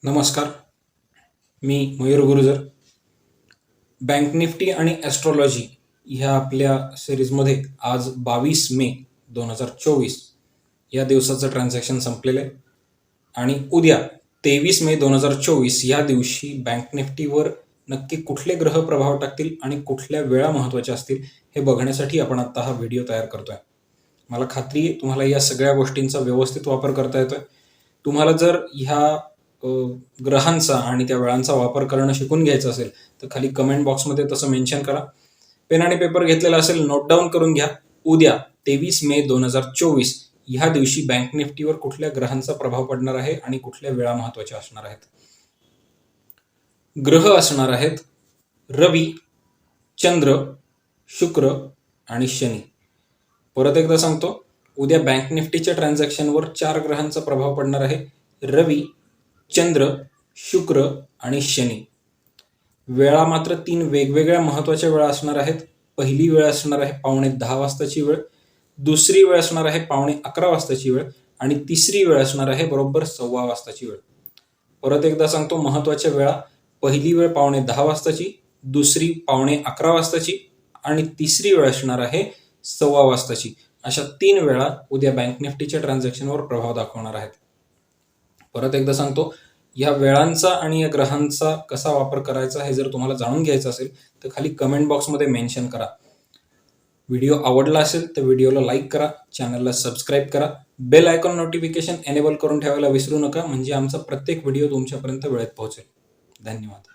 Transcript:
नमस्कार. मी Mayur गुरुजर. Bank Nifty आणि astrology ह्या आपल्या सिरीजमध्ये आज 22 मे 2024 या दिवसाचं ट्रान्झॅक्शन संपलेलं आहे आणि उद्या 23 मे 2024 या दिवशी बँक निफ्टीवर नक्की कुठले ग्रह प्रभाव टाकतील आणि कुठल्या वेळा महत्त्वाच्या असतील हे बघण्यासाठी आपण आत्ता हा व्हिडिओ तयार करतोय. मला खात्री आहे तुम्हाला या सगळ्या गोष्टींचा व्यवस्थित वापर करता येतोय. तुम्हाला जर ह्या ग्रहांचा आणि त्या वेळांचा वापर करणं शिकून घ्यायचं असेल तर खाली कमेंट बॉक्समध्ये तसं मेन्शन करा. पेन आणि पेपर घेतलेला असेल नोट डाऊन करून घ्या. उद्या 23 मे 2024 ह्या दिवशी बँक निफ्टीवर कुठल्या ग्रहांचा प्रभाव पडणार आहे आणि कुठल्या वेळा महत्त्वाच्या असणार आहेत. ग्रह असणार आहेत रवी, चंद्र, शुक्र आणि शनी. परत एकदा सांगतो, उद्या बँक निफ्टीच्या ट्रान्झॅक्शनवर 4 ग्रहांचा प्रभाव पडणार आहे. रवी, चंद्र, शुक्र आणि शनी. वेळा मात्र 3 वेगवेगळ्या महत्त्वाच्या वेळा असणार आहेत. पहिली वेळ असणार आहे 10:15 वाजताची वेळ, दुसरी वेळ असणार आहे 11:15 वाजताची वेळ आणि तिसरी वेळ असणार आहे बरोबर 1:15 वाजताची वेळ. परत एकदा सांगतो, महत्त्वाच्या वेळा पहिली वेळ 10:15 वाजताची, दुसरी 11:15 वाजताची आणि तिसरी वेळ असणार आहे 1:15 वाजताची. अशा 3 वेळा उद्या बँक निफ्टीच्या ट्रान्झॅक्शनवर प्रभाव दाखवणार आहेत. परत एकदा सांगतो, या वेळांचा आणि या ग्रहांचा कसा वापर करायचा हे जर तुम्हाला जाणून घ्यायचं असेल तर खाली कमेंट बॉक्समध्ये मेन्शन करा. व्हिडिओ आवडला असेल तर व्हिडिओला लाईक करा, चॅनलला सबस्क्राईब करा, बेल आयकॉन नोटिफिकेशन एनेबल करून ठेवायला विसरू नका, म्हणजे आमचा प्रत्येक व्हिडिओ तुमच्यापर्यंत वेळेत पोहोचेल. धन्यवाद.